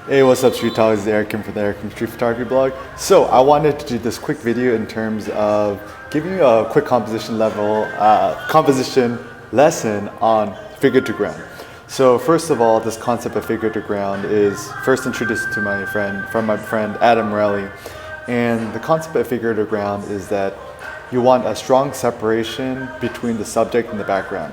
Hey, what's up, Street Talk? This is Eric Kim from the Eric Kim Street Photography blog. So I wanted to do this quick video in terms of giving you a quick composition lesson on figure to ground. So first of all, this concept of figure to ground is first introduced to my friend Adam Morelli. And the concept of figure to ground is that you want a strong separation between the subject and the background.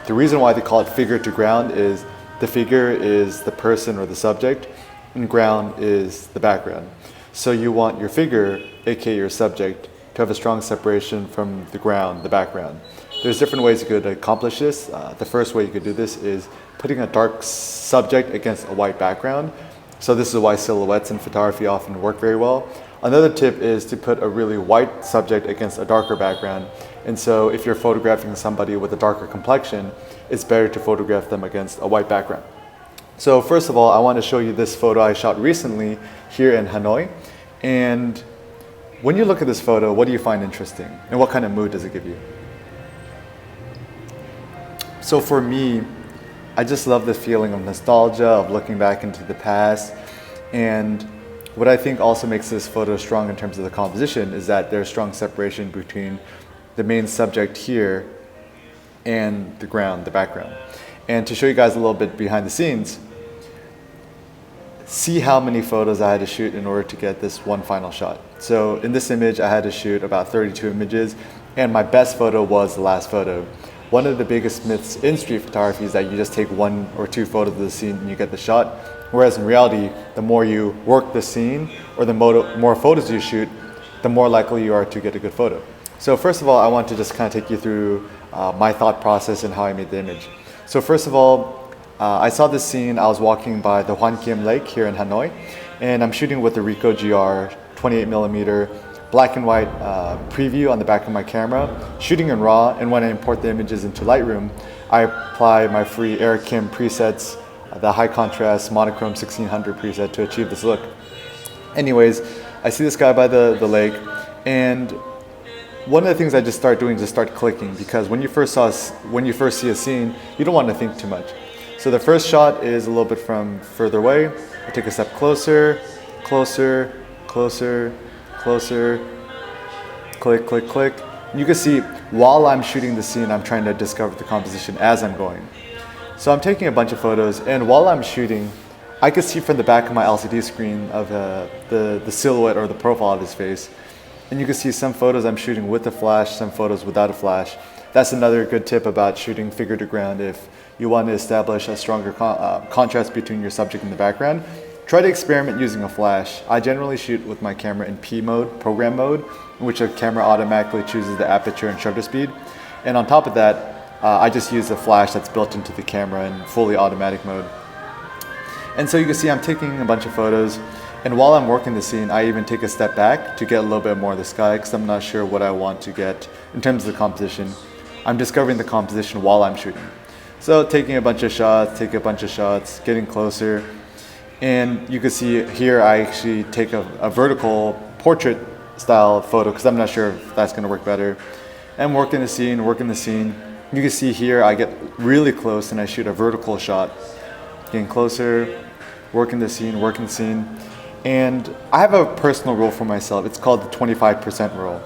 The reason why they call it figure to ground is the figure is the person or the subject, and ground is the background. So you want your figure, aka your subject, to have a strong separation from the ground, the background. There's different ways you could accomplish this. The first way you could do this is putting a dark subject against a white background. So this is why silhouettes in photography often work very well. Another tip is to put a really white subject against a darker background. And so if you're photographing somebody with a darker complexion, it's better to photograph them against a white background. So first of all, I want to show you this photo I shot recently here in Hanoi. And when you look at this photo, what do you find interesting? And what kind of mood does it give you? So for me, I just love the feeling of nostalgia, of looking back into the past. And what I think also makes this photo strong in terms of the composition is that there's strong separation between the main subject here and the ground, the background. And to show you guys a little bit behind the scenes, see how many photos I had to shoot in order to get this one final shot. So in this image, I had to shoot about 32 images, and my best photo was the last photo. One of the biggest myths in street photography is that you just take one or two photos of the scene and you get the shot. Whereas in reality, the more you work the scene or the more photos you shoot, the more likely you are to get a good photo. So first of all, I want to just kind of take you through my thought process and how I made the image. So first of all, I saw this scene. I was walking by the Hoan Kiem Lake here in Hanoi, and I'm shooting with the Ricoh GR 28mm black and white preview on the back of my camera, shooting in RAW, and when I import the images into Lightroom, I apply my free Eric Kim presets, the high contrast monochrome 1600 preset to achieve this look. Anyways, I see this guy by the lake, and one of the things I just start doing is just start clicking, because when you first see a scene, you don't want to think too much. So the first shot is a little bit from further away. I take a step closer, closer, closer, closer, click, click, click. You can see while I'm shooting the scene, I'm trying to discover the composition as I'm going. So I'm taking a bunch of photos, and while I'm shooting, I could see from the back of my LCD screen of the silhouette or the profile of his face. And you can see some photos I'm shooting with a flash, some photos without a flash. That's another good tip about shooting figure to ground. If you want to establish a stronger contrast between your subject and the background, try to experiment using a flash. I generally shoot with my camera in P mode, program mode, in which a camera automatically chooses the aperture and shutter speed. And on top of that, I just use a flash that's built into the camera in fully automatic mode. And so you can see I'm taking a bunch of photos, and while I'm working the scene, I even take a step back to get a little bit more of the sky, because I'm not sure what I want to get in terms of the composition. I'm discovering the composition while I'm shooting. So taking a bunch of shots, getting closer. And you can see here I actually take a vertical portrait style photo, because I'm not sure if that's going to work better. And working the scene. You can see here I get really close and I shoot a vertical shot. Getting closer, working the scene. And I have a personal rule for myself. It's called the 25% rule.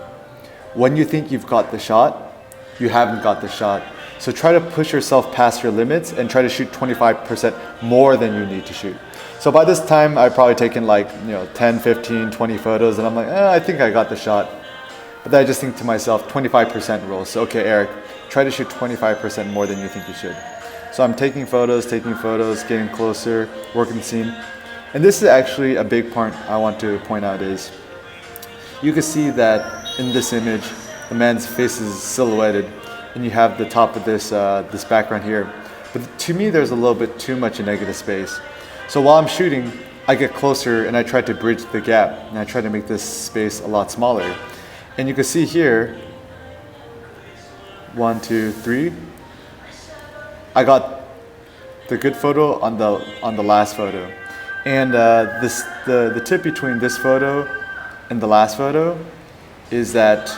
When you think you've got the shot, you haven't got the shot. So try to push yourself past your limits and try to shoot 25% more than you need to shoot. So by this time, I've probably taken 10, 15, 20 photos, and I'm like, I think I got the shot. But then I just think to myself, 25% rule. So okay, Eric, try to shoot 25% more than you think you should. So I'm taking photos, getting closer, working the scene. And this is actually a big part I want to point out is, you can see that in this image, the man's face is silhouetted, and you have the top of this background here. But to me, there's a little bit too much negative space. So while I'm shooting, I get closer and I try to bridge the gap, and I try to make this space a lot smaller. And you can see here, 1, 2, 3. I got the good photo on the last photo. And the tip between this photo and the last photo is that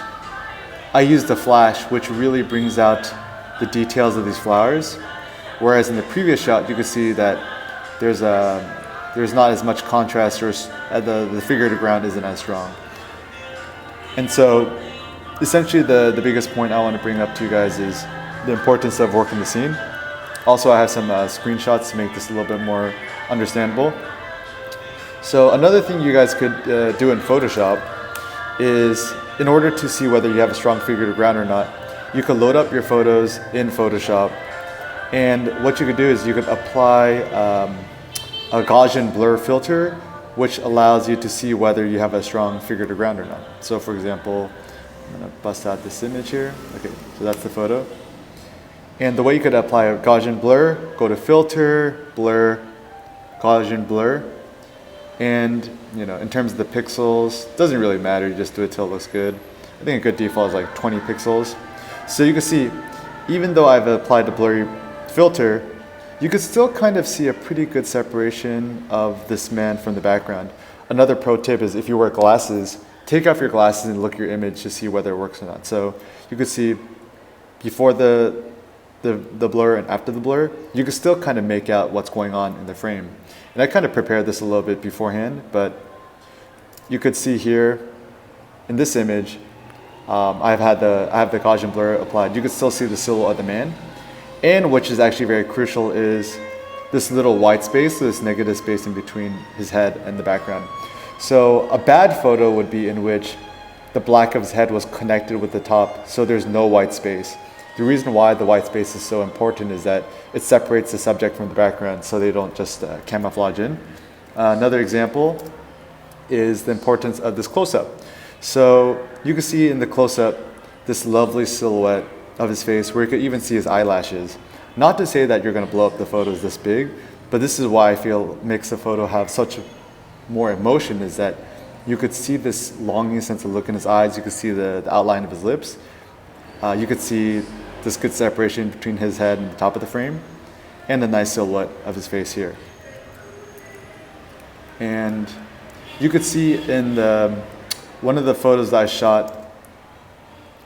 I used the flash, which really brings out the details of these flowers. Whereas in the previous shot, you can see that there's there's not as much contrast, or the figure to ground isn't as strong. And so essentially the biggest point I want to bring up to you guys is the importance of working the scene. Also, I have some screenshots to make this a little bit more understandable. So another thing you guys could do in Photoshop is, in order to see whether you have a strong figure to ground or not, you could load up your photos in Photoshop, and what you could do is you could apply a Gaussian blur filter, which allows you to see whether you have a strong figure to ground or not. So for example, I'm gonna bust out this image here. Okay, so that's the photo. And the way you could apply a Gaussian blur, go to Filter, Blur, Gaussian blur. And in terms of the pixels, doesn't really matter, you just do it till it looks good. I think a good default is like 20 pixels. So you can see, even though I've applied the blurry filter, you could still kind of see a pretty good separation of this man from the background. Another pro tip is, if you wear glasses, take off your glasses and look at your image to see whether it works or not. So you could see before the blur and after the blur, you can still kind of make out what's going on in the frame. And I kind of prepared this a little bit beforehand, but you could see here in this image, I have the Gaussian blur applied. You could still see the silhouette of the man. And which is actually very crucial is this little white space, this negative space in between his head and the background. So a bad photo would be in which the black of his head was connected with the top, so there's no white space. The reason why the white space is so important is that it separates the subject from the background, so they don't just camouflage in. Another example is the importance of this close-up. So you can see in the close-up this lovely silhouette of his face, where you could even see his eyelashes. Not to say that you're going to blow up the photos this big, but this is why I feel makes the photo have such more emotion, is that you could see this longing sense of look in his eyes. You could see the outline of his lips. You could see this good separation between his head and the top of the frame, and a nice silhouette of his face here. And you could see in one of the photos that I shot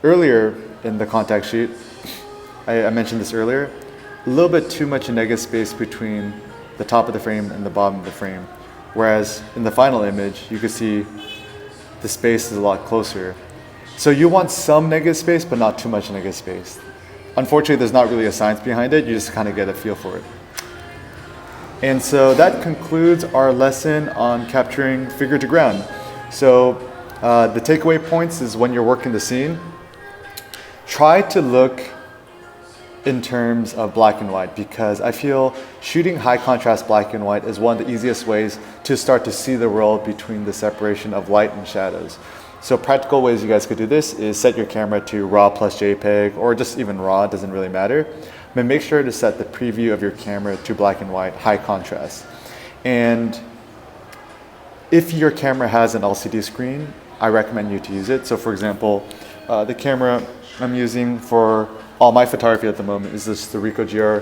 earlier in the contact sheet, I mentioned this earlier, a little bit too much negative space between the top of the frame and the bottom of the frame. Whereas in the final image, you can see the space is a lot closer. So you want some negative space, but not too much negative space. Unfortunately, there's not really a science behind it. You just kind of get a feel for it. And so that concludes our lesson on capturing figure to ground. So the takeaway points is, when you're working the scene, try to look in terms of black and white, because I feel shooting high contrast black and white is one of the easiest ways to start to see the world between the separation of light and shadows. So practical ways you guys could do this is set your camera to RAW plus JPEG, or just even RAW, it doesn't really matter. But make sure to set the preview of your camera to black and white, high contrast. And if your camera has an LCD screen, I recommend you to use it. So for example, the camera I'm using for all my photography at the moment is this the Ricoh GR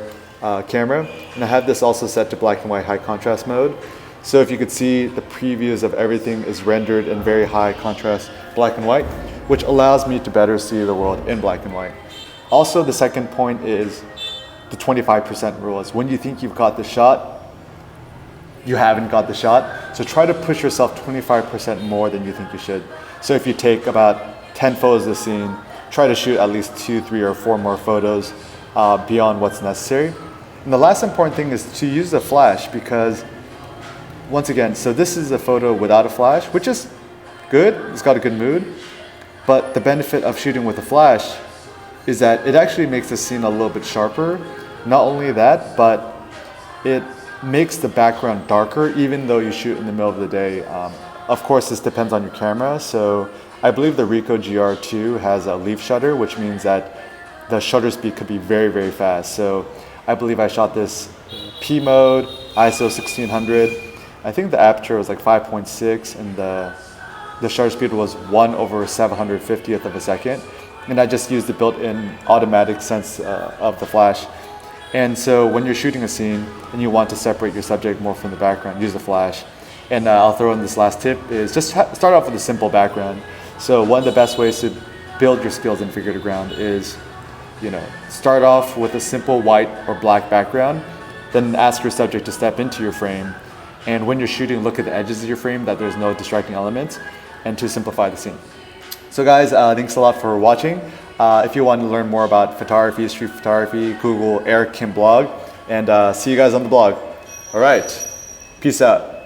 camera, and I have this also set to black and white high contrast mode. So if you could see, the previews of everything is rendered in very high contrast black and white, which allows me to better see the world in black and white. Also, the second point is the 25% rule. Is when you think you've got the shot, you haven't got the shot. So try to push yourself 25% more than you think you should. So if you take about 10 photos of the scene, try to shoot at least 2, 3, or 4 more photos beyond what's necessary. And the last important thing is to use the flash, because once again, so this is a photo without a flash, which is good, it's got a good mood, but the benefit of shooting with a flash is that it actually makes the scene a little bit sharper. Not only that, but it makes the background darker, even though you shoot in the middle of the day. Of course, this depends on your camera. So I believe the Ricoh GR2 has a leaf shutter, which means that the shutter speed could be very, very fast. So I believe I shot this P mode, ISO 1600. I think the aperture was like 5.6, and the shutter speed was 1/750th of a second. And I just used the built-in automatic sense of the flash. And so when you're shooting a scene and you want to separate your subject more from the background, use the flash. And I'll throw in this last tip is just start off with a simple background. So one of the best ways to build your skills in figure to ground is, start off with a simple white or black background, then ask your subject to step into your frame. And when you're shooting, look at the edges of your frame, that there's no distracting elements, and to simplify the scene. So guys, thanks a lot for watching. If you want to learn more about photography, street photography, Google Eric Kim blog, and see you guys on the blog. All right, peace out.